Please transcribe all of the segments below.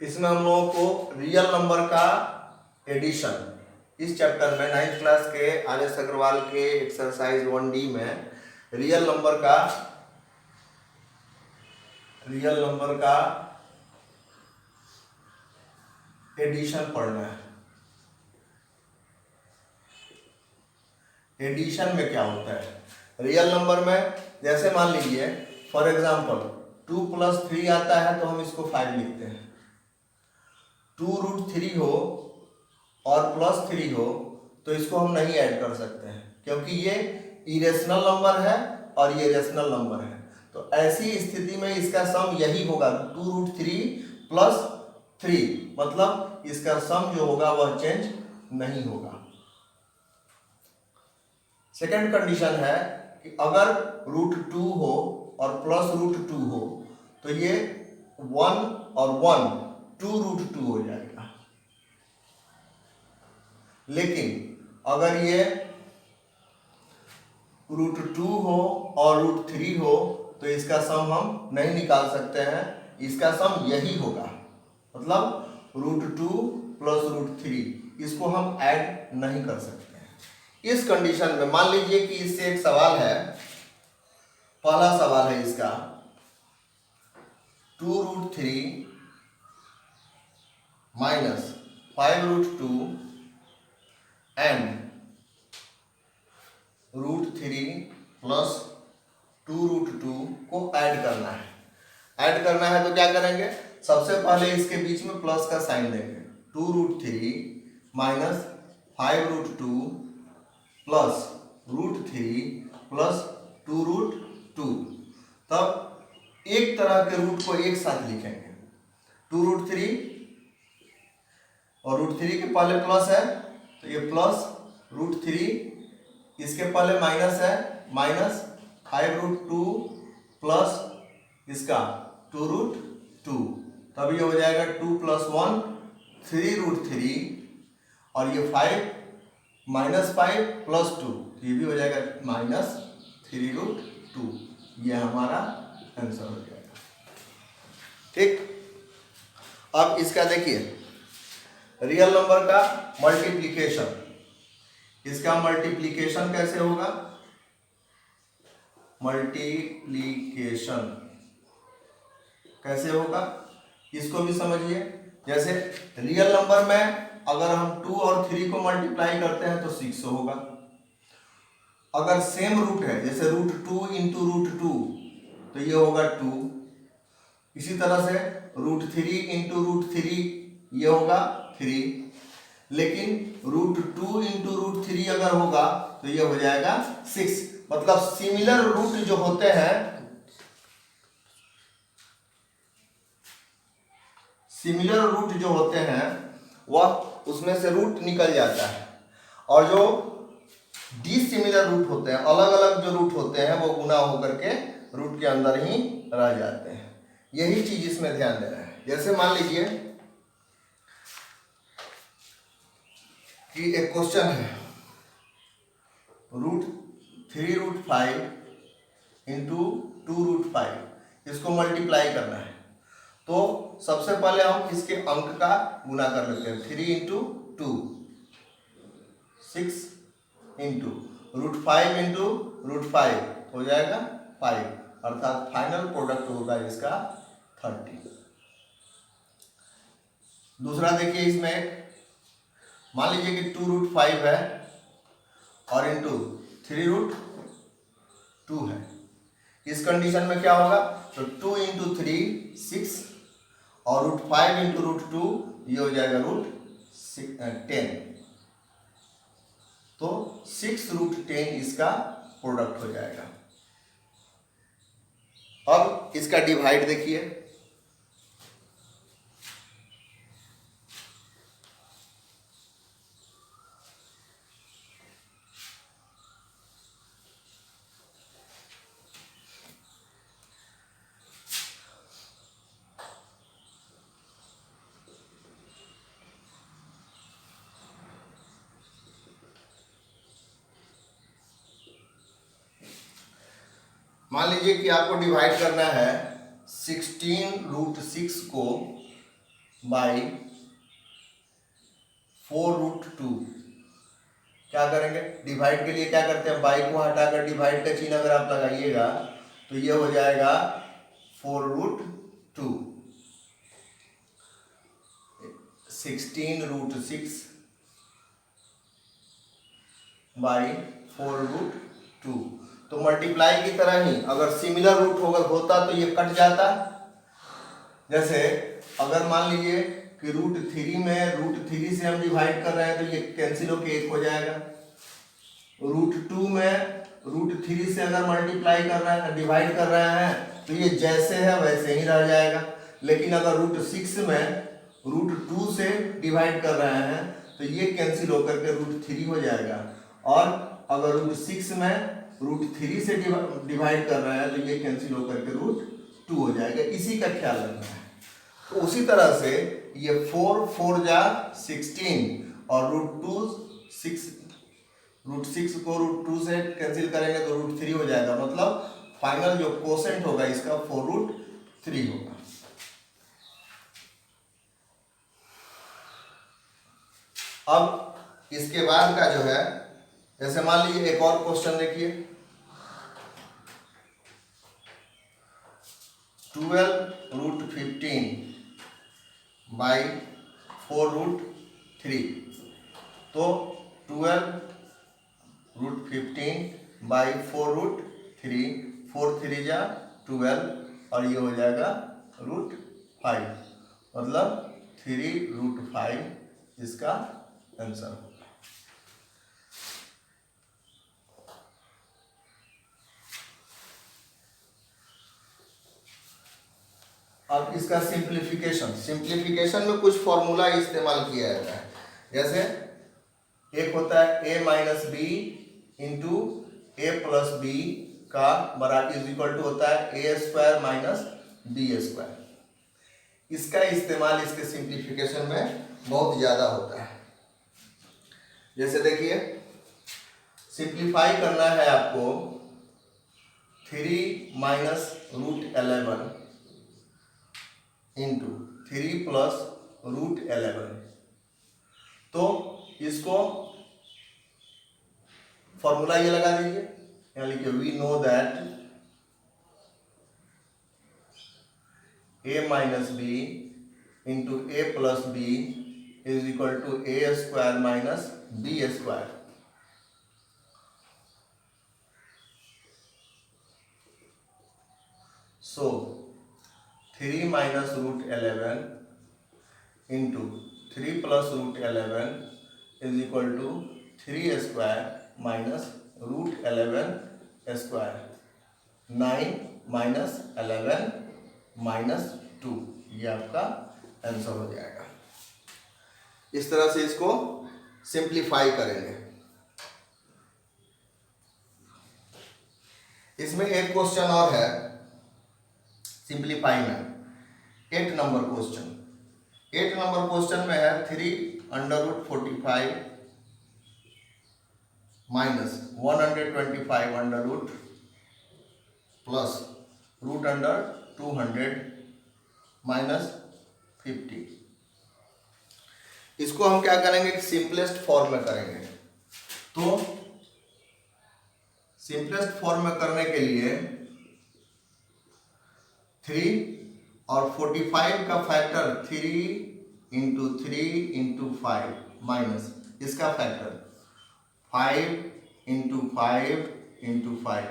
इसमें हम लोगों को रियल नंबर का एडिशन इस चैप्टर में 9th क्लास के आर्यस अग्रवाल के एक्सरसाइज 1D में रियल नंबर का एडिशन पढ़ना है। एडिशन में क्या होता है रियल नंबर में, जैसे मान लीजिए फॉर एग्जांपल 2 + 3 आता है तो हम इसको 5 लिखते हैं। 2√3 हो और +3 हो तो इसको हम नहीं ऐड कर सकते हैं क्योंकि ये इरेशनल नंबर है और ये रेशनल नंबर है। तो ऐसी स्थिति में इसका सम यही होगा 2√3 + 3, मतलब इसका सम जो होगा वह चेंज नहीं होगा। सेकंड कंडीशन है कि अगर √2 हो और +√2 हो तो ये 1 और 1 2√2 हो जाएगा। लेकिन अगर ये √2 हो और √3 हो तो इसका सम हम नहीं निकाल सकते हैं, इसका सम यही होगा, मतलब √2 + √3 इसको हम ऐड नहीं कर सकते हैं। इस कंडीशन में मान लीजिए कि इससे एक सवाल है, पहला सवाल है इसका 2√3 - 5√2 एंड √3 + 2√2 को ऐड करना है। ऐड करना है तो क्या करेंगे, सबसे पहले इसके बीच में प्लस का साइन देंगे। 2√3 - 5√2 + √3 + 2√2, तब एक तरह के रूट को एक साथ लिखेंगे। 2√3 और √3 के पहले प्लस है तो ये प्लस √3, इसके पहले माइनस है -5√2 प्लस इसका 2√2, तब ये हो जाएगा 2 + 1 3√3 और ये 5 -5 + 2 ये भी हो जाएगा -3√2। ये हमारा आंसर हो जाएगा। ठीक, अब इसका देखिए रियल नंबर का मल्टीप्लिकेशन, इसका मल्टीप्लिकेशन कैसे होगा, मल्टीप्लिकेशन कैसे होगा इसको भी समझिए। जैसे रियल नंबर में अगर हम 2 और 3 को मल्टीप्लाई करते हैं तो 6 होगा। अगर सेम रूट है जैसे √2 × √2 तो ये होगा 2। इसी तरह से √3 × √3 ये होगा 3, लेकिन √2 × √3 अगर होगा तो ये हो जाएगा 6। मतलब सिमिलर रूट जो होते हैं, सिमिलर रूट जो होते हैं वह उसमें से रूट निकल जाता है, और जो डिसिमिलर रूट होते हैं, अलग अलग जो रूट होते हैं वो गुना होकर के रूट के अंदर ही रह जाते हैं। यही चीज इसमें ध्यान देना है। जैसे मान लीजिए कि एक क्वेश्चन है √3√5 × 2√5, इसको मल्टीप्लाई करना है तो सबसे पहले हम इसके अंक का गुना कर लेते हैं। 3 × 2 6 × √5 × √5 हो जाएगा 5, अर्थात फाइनल प्रोडक्ट होगा इसका 30। दूसरा देखिए, इसमें मान लीजिए कि 2√5 है और इंटू 3√2 है। इस कंडीशन में क्या होगा, तो 2 × 3 6 और √5 × √2 ये हो जाएगा √10, तो 6√10 इसका प्रोडक्ट हो जाएगा। अब इसका डिवाइड देखिए, मान लीजिए कि आपको डिवाइड करना है 16√6 को बाई 4√2। क्या करेंगे, डिवाइड के लिए क्या करते हैं, बाई को हटाकर डिवाइड का चिन्ह अगर आप लगाइएगा तो ये हो जाएगा 4√2, 16√6 बाई 4√2। तो मल्टीप्लाई की तरह ही अगर सिमिलर रूट होता तो ये कट जाता। जैसे अगर मान लीजिए कि √3 में √3 से हम डिवाइड कर रहे हैं तो ये कैंसिल होकर 1 हो जाएगा। √2 में √3 से अगर मल्टीप्लाई कर रहे हैं, डिवाइड कर रहे हैं तो ये जैसे है वैसे ही रह जाएगा। लेकिन अगर √6 में √2 से डिवाइड कर रहे हैं तो ये कैंसिल होकर के √3 हो जाएगा। और अगर √6 में √3 से डिवाइड कर रहे हैं तो ये कैंसिल होकर के √2 हो जाएगा। इसी का ख्याल रखना है। तो उसी तरह से ये 4 4 जा 16 और √6 को √2 से कैंसिल करेंगे तो √3 हो जाएगा। मतलब फाइनल जो कोसेंट होगा इसका 4√3 होगा। अब इसके बाद का जो है, जैसे मान लीजिए एक और क्वेश्चन देखिए, 12√15 बाई 4√3। तो 12√15 बाई 4√3, 4 3 जा 12 और ये हो जाएगा √5, मतलब 3√5 इसका आंसर होगा। अब इसका सिंप्लीफिकेशन में कुछ फॉर्मूला इस्तेमाल किया जाता है। जैसे एक होता है a minus B into A plus B का बराबर इज इक्वल टू होता है a square minus B square. इसका इस्तेमाल इसके सिंप्लीफिकेशन में बहुत ज़्यादा होता है। जैसे देखिए, सिंप्लीफाई करना है आपको 3 माइनस √11 इंटू 3 प्लस √11। तो इसको फॉर्मूला ये लगा दीजिए, यहाँ लिखिए we know that a minus B into A plus B is equal to A square minus B square. So 3 minus √11 into 3 plus √11 is equal to 3 square minus √11 square. 9 minus 11 minus 2, ये आपका answer हो जाएगा। इस तरह से इसको simplify करेंगे। इसमें एक क्वेश्चन और है सिंप्लीफाई में, 8 नंबर क्वेश्चन। 8 नंबर क्वेश्चन में है 3√45 minus 125 under root plus √200 minus 50। इसको हम क्या करेंगे, सिंपलेस्ट फॉर्म में करेंगे। तो सिंपलेस्ट फॉर्म में करने के लिए 3 और 45 का फैक्टर 3 इंटू 3 इंटू 5 माइनस इसका फैक्टर 5 इंटू 5 इंटू 5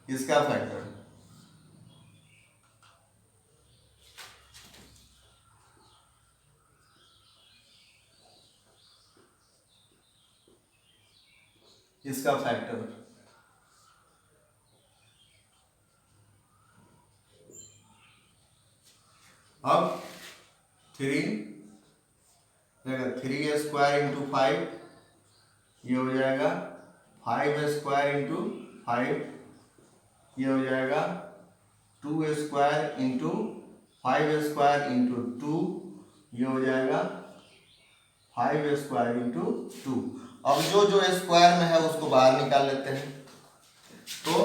इसका फैक्टर इसका फैक्टर। अब 3 स्क्वायर इंटू 5, ये हो जाएगा 5 स्क्वायर इंटू 5, ये हो जाएगा 2 स्क्वायर इंटू 5 स्क्वायर इंटू 2, ये हो जाएगा 5 स्क्वायर इंटू 2। अब जो जो स्क्वायर में है उसको बाहर निकाल लेते हैं। तो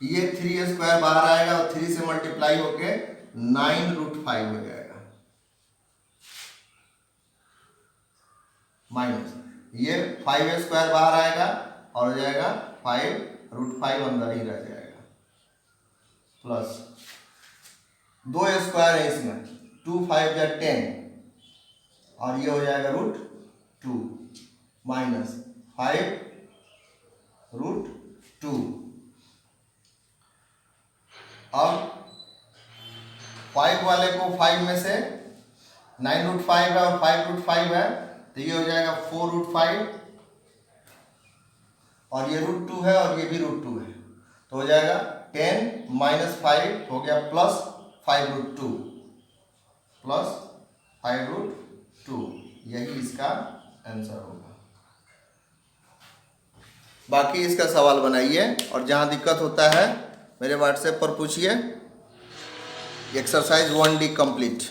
ये 3 स्क्वायर बाहर आएगा और 3 से मल्टीप्लाई होके 9√5 हो जाएगा। माइनस ये 5 स्क्वायर बाहर आएगा और हो जाएगा 5√5 अंदर ही रह जाएगा, प्लस 2 स्क्वायर है इसमें, 2 5 या 10 और ये हो जाएगा √2 माइनस 5√2। अब 5 वाले को 5 में से 9√5 है और 5√5 है तो ये हो जाएगा 4√5 और ये √2 है और ये भी √2 है तो हो जाएगा 10 माइनस 5 हो गया प्लस 5√2 प्लस 5√2। यही इसका आंसर होगा। बाकी इसका सवाल बनाइए और जहाँ दिक्कत होता है मेरे व्हाट्सएप पर पूछिए। Exercise 1D complete.